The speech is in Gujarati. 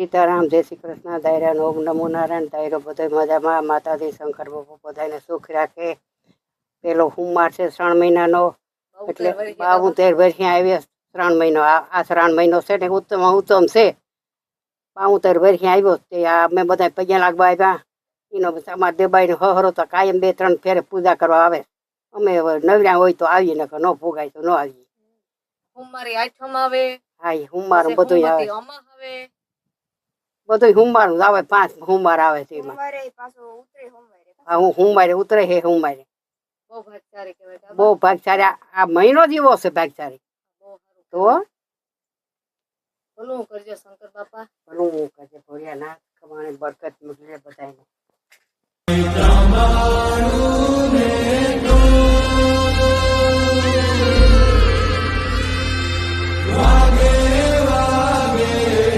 સીતારામ, જય શ્રી કૃષ્ણ, દાયરા ઓમ નમો નારાયણ. દાયરો બધો મજામાં, માતાજી શંકર બાપુ બધાને સુખ રાખે. પેલો હુમાર છે 3 મહિનાનો, એટલે 72 વર્ષે આવ્યા. 3 મહિનો આ 3 મહિનો છે ને ઉત્તમ છે. 72 વર્ષે આવ્યો તે અમે બધા પૈયા લાગવા આવ્યા. એનો અમારે દેબાઈ હરો તો કાયમ 2-3 ફેરે પૂજા કરવા આવે. અમે નવરા હોય તો આવીએ, ને ન ભોગાય તો ન આવીએ. હુમારી આઠમ આવે, હા હુમાર બધું આવે, અમા આવે, બધું હુમાર આવે. 5 હુમાર આવે છે એમાં. હા હુમારે ઉતરે હે. હુમારે બહુ ભાગચારી કહેવાય. બહુ ભાગચારી. આ મહિનો જેવો છે ભાગચારી. તો ભલું કરજો શંકર બાપા, ભલું કરજે. ભોળિયાનાથ કમાણે બરકત મોકલે બધાને.